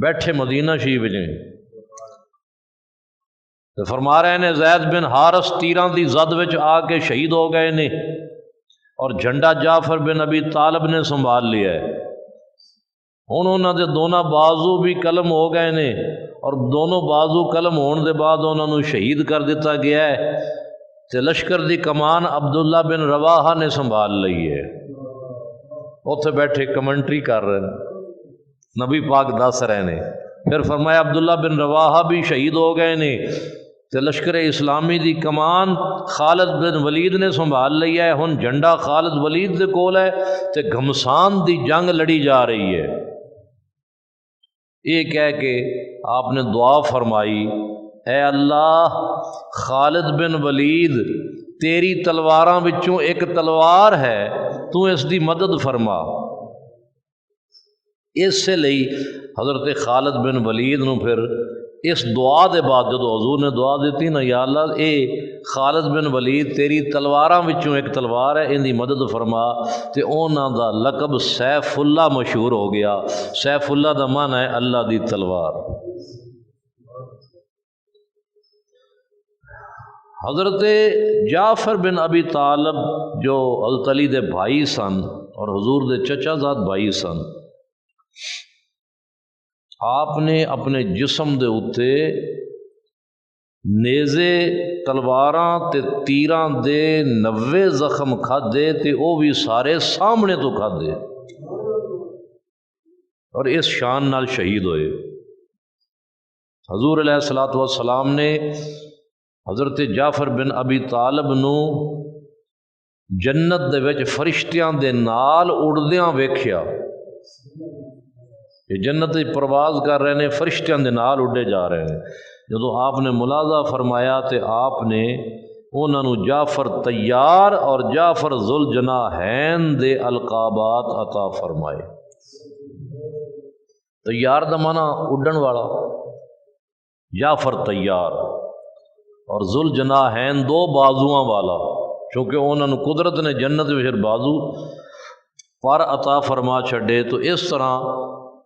بیٹھے مدینہ شریف نے تو فرما رہے نے زید بن حارث تیراں دی زد وچ آ کے شہید ہو گئے نے، اور جھنڈا جعفر بن ابی طالب نے سنبھال لیا ہے۔ ہن انہاں دے دونوں بازو بھی قلم ہو گئے نے، اور دونوں بازو قلم ہون دے بعد انہاں نو شہید کر دتا گیا ہے، تے لشکر دی کمان عبداللہ بن رواحہ نے سنبھال لئی ہے۔ اوتھے بیٹھے کمنٹری کر رہے ہیں، نبی پاک دس رہے نے، پھر فرمایا عبداللہ بن رواحہ بھی شہید ہو گئے نے، تے لشکر اسلامی دی کمان خالد بن ولید نے سنبھال لئی ہے۔ ہن جھنڈا خالد ولید دے کول ہے تے گھمسان دی جنگ لڑی جا رہی ہے۔ یہ کہہ کے آپ نے دعا فرمائی، اے اللہ خالد بن ولید تیری تلواراں وچوں ایک تلوار ہے، تو اس دی مدد فرما۔ اس سے لئی حضرت خالد بن ولید نو پھر اس دعا دے بعد جدو حضور نے دعا دیتی نا، یا اللہ اے خالد بن ولید تیری تلواراں وچوں ایک تلوار ہے، ان دی مدد فرما، تے انہاں دا لقب سیف اللہ مشہور ہو گیا۔ سیف اللہ دا معنی ہے اللہ دی تلوار۔ حضرت جعفر بن ابی طالب جو حضرت علی دے بھائی سن اور حضور دے چچا زاد بھائی سن، آپ نے اپنے جسم دے اتے نیزے تلواراں تے تیراں دے 90 زخم کھادے، تے او بھی سارے سامنے تو کھادے، اور اس شان نال شہید ہوئے۔ حضور علیہ الصلوۃ والسلام نے حضرت جعفر بن ابی طالب نو جنت دے وچ فرشتیاں دے نال اڑدیاں ویکھیا، کہ جنت دی پرواز کر رہے ہیں، فرشتیاں دے نال اڑے جا رہے ہیں۔ جدو آپ نے ملاحظہ فرمایا تے آپ نے انہاں نو جعفر طیار اور جعفر ذوالجناحین دے القابات عطا فرمائے۔ طیار دا معنی اڑن والا، جعفر طیار، اور ذوالجناحین دو بازواں والا، چونکہ انہاں نو قدرت نے جنت وچ بازو پر عطا فرما چھڈے۔ تو اس طرح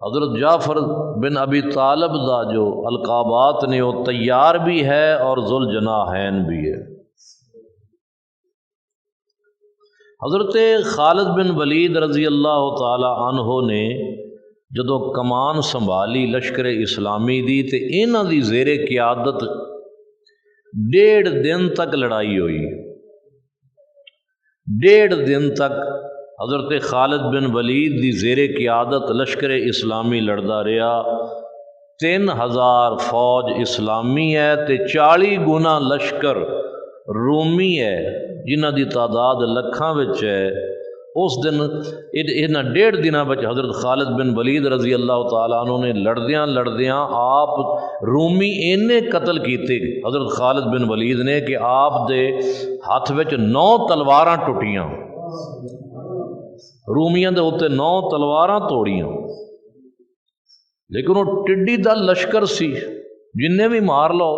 حضرت جعفر بن ابی طالب دا جو القابات نے وہ طیار بھی ہے اور ذوالجناحین بھی ہے۔ حضرت خالد بن ولید رضی اللہ تعالی عنہ نے جدو کمان سنبھالی لشکر اسلامی دی، تے انہاں دی زیر قیادت 1.5 دن تک لڑائی ہوئی۔ 1.5 دن تک حضرت خالد بن ولید دی زیر قیادت لشکر اسلامی لڑدا رہا۔ 3000 فوج اسلامی ہے تے 40 گنا لشکر رومی ہے، جنہ دی تعداد لکھاں وچ ہے۔ اس دن انہاں 1.5 دنوں وچ حضرت خالد بن ولید رضی اللہ تعالیٰ عنہ نے لڑدیاں لڑدیاں آپ رومی اینے قتل کیتے حضرت خالد بن ولید نے کہ آپ دے ہاتھ وچ 9 تلواراں ٹٹیاں، رومیاں دے اوتے 9 تلواراں توڑیاں۔ لیکن وہ ٹڈی دا لشکر سی، جنہیں بھی مار لو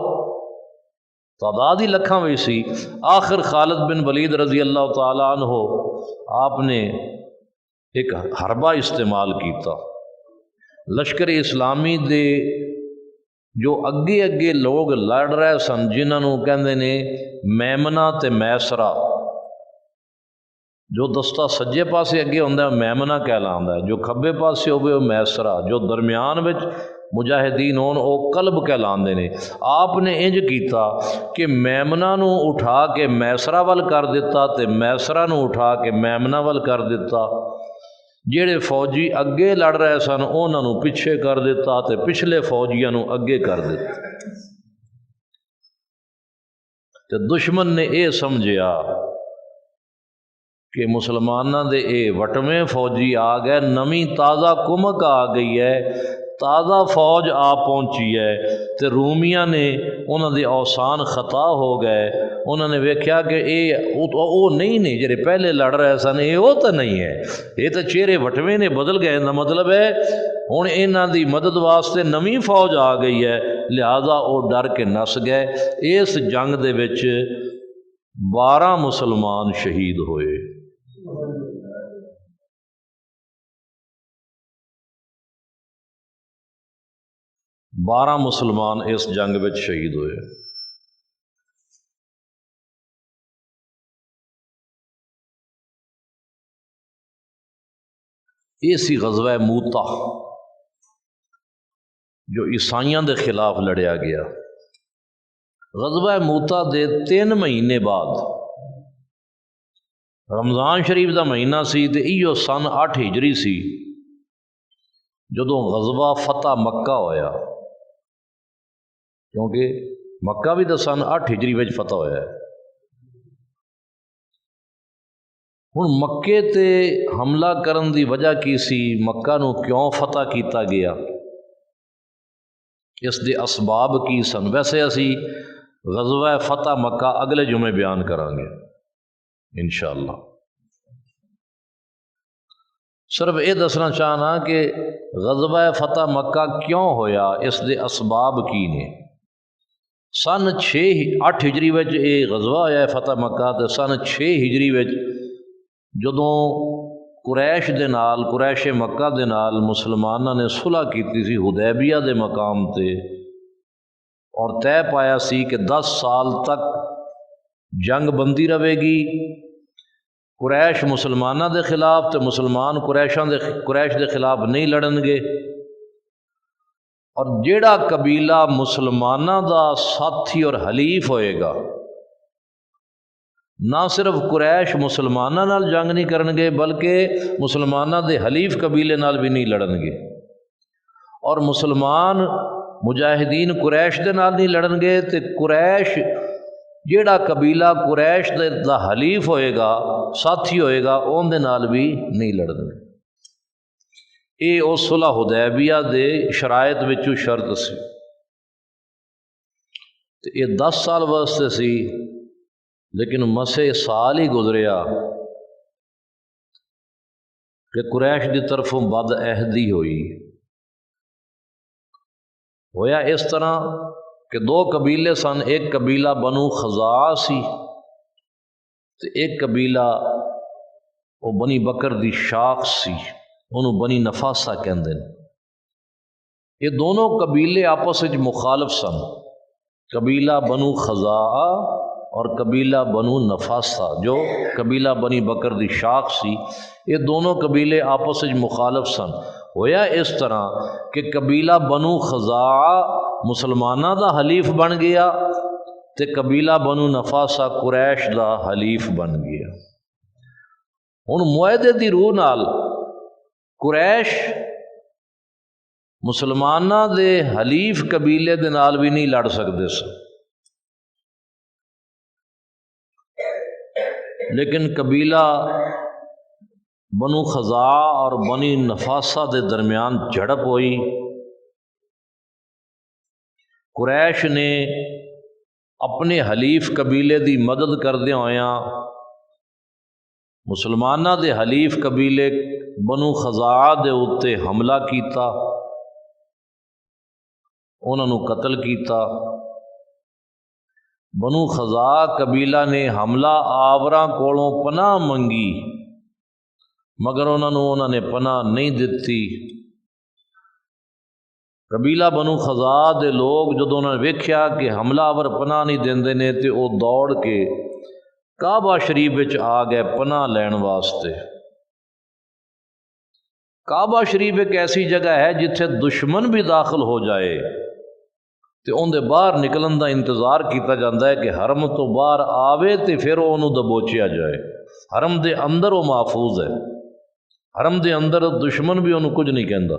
تعداد ہی لکھاں وچ سی۔ آخر خالد بن ولید رضی اللہ تعالیٰ عنہ آپ نے ایک حربہ استعمال کیتا۔ لشکر اسلامی دے جو اگے اگے لوگ لڑ رہے سن، جنہاں نو کہندے نے میمنہ تے میسرہ، جو دستہ سجے پاسے اگے ہوندا ہے میمنہ کہلاندا ہے، جو کھبے پاسے ہوئے وہ میسرہ، جو درمیان وچ مجاہدین ہون او قلب کہلاندے نے۔ آپ نے انج کیتا کہ میمنہ نو اٹھا کے میسرہ ول کر دیتا تے میسرہ نو اٹھا کے میمنہ ول کر دیتا۔ جڑے فوجی اگے لڑ رہے سن انہاں نو پیچھے کر دیتا تے پچھلے فوجیاں نو اگے کر دیتا۔ تے دشمن نے اے سمجھیا کہ مسلمانہ دے اے وٹویں فوجی آ گئے، نمی تازہ کمک آ گئی ہے، تازہ فوج آ پہنچی ہے، تے رومیاں نے انہاں دے اوسان خطا ہو گئے۔ انہوں نے ویکھیا کہ اے او نہیں نے جڑے پہلے لڑ رہے سن، اے او تو نہیں ہے، یہ تو چہرے وٹویں نے بدل گئے۔ دا مطلب ہے ہن انہاں دی مدد واسطے نمی فوج آ گئی ہے، لہذا او ڈر کے نس گئے۔ اس جنگ دے وچ 12 مسلمان شہید ہوئے۔ 12 مسلمان اس جنگ وچ شہید ہوئے۔ یہ سی غزوہ موتا جو عیسائیاں دے خلاف لڑیا گیا۔ غزوہ موتا دے 3 مہینے بعد رمضان شریف دا مہینہ سی تے ایو سن 8 ہجری سی جدوں غزوہ فتح مکہ ہویا، کیونکہ مکہ بھی تو سن 8 ہجری وچ فتح ہویا ہے۔ ہن مکے تے حملہ کرن دی وجہ کی سی، مکہ نو کیوں فتح کیتا گیا، اس دے اسباب کی سن؟ ویسے اسی غزوہ فتح مکہ اگلے جمعے بیان کریں گے انشاءاللہ۔ صرف یہ دسنا چاہنا کہ غزوہ فتح مکہ کیوں ہویا، اس دے اسباب کی نے۔ سن 8 ہجری وچ یہ غزوہ ہویا ہے فتح مکہ، تے سن 6 ہجری وچ جدوں قریش دے نال، قریش مکہ دے نال مسلماناں نے صلح کیتی سی حدیبیہ دے مقام تے، اور طے پایا سی کہ 10 سال تک جنگ بندی رہے گی، قریش مسلماناں دے خلاف تے مسلمان قریش دے خلاف نہیں لڑن گے، اور جیڑا قبیلہ مسلماناں دا ساتھی اور حلیف ہوئے گا، نہ صرف قریش مسلماناں نال جنگ نہیں کرن گے بلکہ مسلماناں دے حلیف قبیلے نال بھی نہیں لڑن گے، اور مسلمان مجاہدین قریش دے نال نہیں لڑن گے، تے قریش جیڑا قبیلہ قریش دا حلیف ہوئے گا، ساتھی ہوئے گا، اون دے نال بھی نہیں لڑن گے۔ یہ اس صلح حدیبیہ دے شرائط وچوں شرط سی، تے یہ 10 سال واسطے سی، لیکن مسے سال ہی گزریا کہ قریش دی طرفوں بد عہدی ہوئی۔ ہویا اس طرح کہ 2 قبیلے سن، ایک قبیلہ بنو خزاعہ سی تے ایک قبیلہ وہ بنی بکر دی شاخ سی، انہوں بنی نفاسہ کہندے ہیں۔ یہ دونوں قبیلے آپس وچ مخالف سن، قبیلہ بنو خزاعہ اور قبیلہ بنو نفاسہ، جو قبیلہ بنی بکر دی شاخ سی، یہ دونوں قبیلے آپس وچ مخالف سن۔ ہویا اس طرح کہ قبیلہ بنو خزاعہ مسلمانہ دا حلیف بن گیا تے قبیلہ بنو نفاسہ قریش دا حلیف بن گیا۔ ہن معاہدے دی روح نال قریش مسلمانہ دے حلیف قبیلے دے نال بھی نہیں لڑ سکدے سن، لیکن قبیلہ بنو خزاعہ اور بنی نفاسہ دے درمیان جھڑپ ہوئی۔ قریش نے اپنے حلیف قبیلے دی مدد کردیا ہویاں مسلمانہ دے حلیف قبیلے بنو خزاعہ دے اتے حملہ کیتا، انہوں نے قتل کیتا۔ بنو خزاعہ قبیلہ نے حملہ آوراں کولوں پناہ منگی، مگر انہوں نے پناہ نہیں دتی۔ قبیلہ بنو خزاعہ دے لوگ جدوں انہوں نے ویکھیا کہ حملہ آور پناہ نہیں دیندے نے تے وہ دوڑ کے کعبہ شریف وچ آ گئے پناہ لین واسطے۔ کعبہ شریف ایک ایسی جگہ ہے جتھے دشمن بھی داخل ہو جائے تے اون دے باہر نکلن دا انتظار کیتا جاندہ ہے کہ حرم تو باہر آوے تے پھر انہوں دبوچیا جائے۔ حرم دے اندر وہ محفوظ ہے، حرم دے اندر دشمن بھی انہوں کچھ نہیں کہندا۔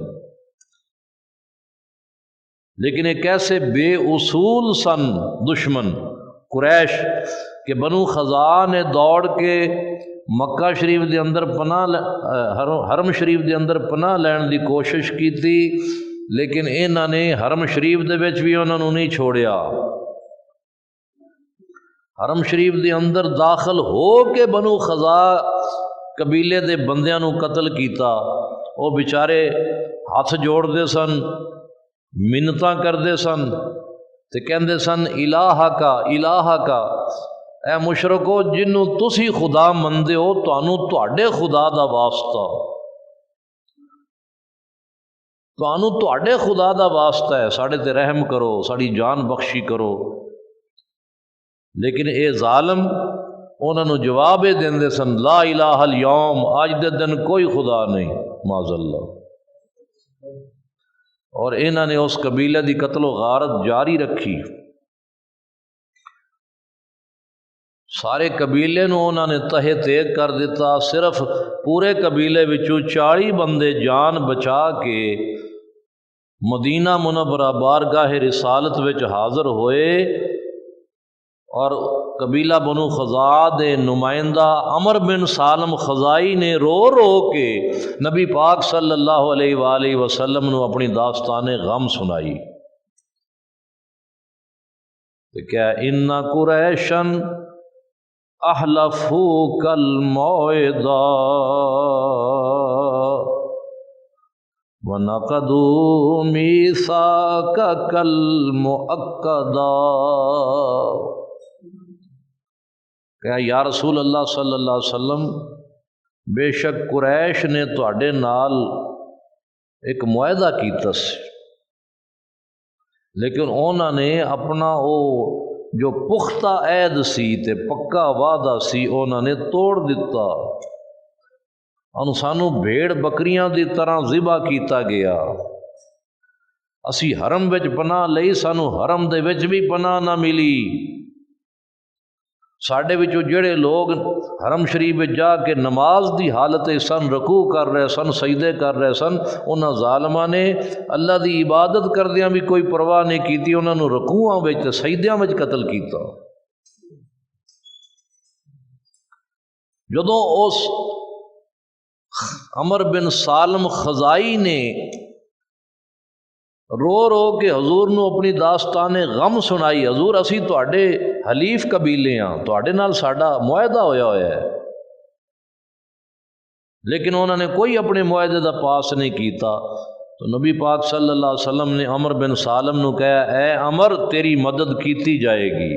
لیکن ایک ایسے بے اصول سن دشمن قریش کہ بنو خزاعہ نے دوڑ کے مکہ شریف دے اندر حرم شریف دے اندر پناہ لین دی کوشش کی تھی، لیکن انہوں نے حرم شریف دے وچ بھی انہوں نے نہیں چھوڑیا۔ حرم شریف دے اندر داخل ہو کے بنو خزاعہ قبیلے دے بندیاں نو قتل کیتا۔ وہ بیچارے ہاتھ جوڑ دے سن، منتاں کردے سن تے کہندے سن الہ کا، اے مشرکو جنوں تسی خدا مندے ہو تانوں تواڈے خدا دا واسطہ، تانوں تواڈے خدا دا واسطہ ہے، ساڈے تے رحم کرو، ساڈی جان بخشی کرو۔ لیکن اے ظالم انہاں نوں جواب یہ دیندے سن، لا الہ اليوم، اج دے دن کوئی خدا نہیں، معاذ اللہ۔ اور انہاں نے اس قبیلے دی قتل و غارت جاری رکھی، سارے قبیلے نوں انہاں نے تہے تیگ کر دیتا۔ صرف پورے قبیلے وچوں 40 بندے جان بچا کے مدینہ منورہ بارگاہ رسالت وچ حاضر ہوئے، اور قبیلہ بنو خزاعہ دے نمائندہ عمر بن سالم خزائی نے رو رو کے نبی پاک صلی اللہ علیہ وآلہ وسلم نو اپنی داستان غم سنائی کہ کیا ان قریشن احلفوک الموعدہ وَنَقَضُوا مِيثَاقَكَ الْمُؤَكَّدَ، کہ یا رسول اللہ صلی اللہ علیہ وسلم، بے شک قریش نے تواڈے نال ایک معاہدہ کیتا سی، لیکن انہوں نے اپنا او جو پختہ عہد سی تے پکا وعدہ سی انہوں نے توڑ دیتا، انہوں سانو بھیڑ بکریاں دی طرح ذبح کیتا گیا، اسی حرم وچ پناہ لئی، سانو حرم دے وچ بھی پناہ نہ ملی، ساڈے وچوں جڑے لوگ حرم شریف وچ جا کے نماز دی حالت سن، رکوع کر رہے سن، سجدے کر رہے سن، انہاں ظالماں نے اللہ دی عبادت کردیاں بھی کوئی پرواہ نہیں کیتی، انہاں نوں رکوعاں وچ تے سجدیاں وچ قتل کیتا۔ جدوں اس عمر بن سالم خزائی نے رو رو کے حضور نو اپنی داستان غم سنائی، حضور اسی تواڈے حلیف قبیلے ہاں، تواڈے نال ساڈا معاہدہ ہویا ہے، لیکن انہوں نے کوئی اپنے معاہدے دا پاس نہیں کیتا، تو نبی پاک صلی اللہ علیہ وسلم نے عمر بن سالم نو کہا، اے عمر تیری مدد کیتی جائے گی۔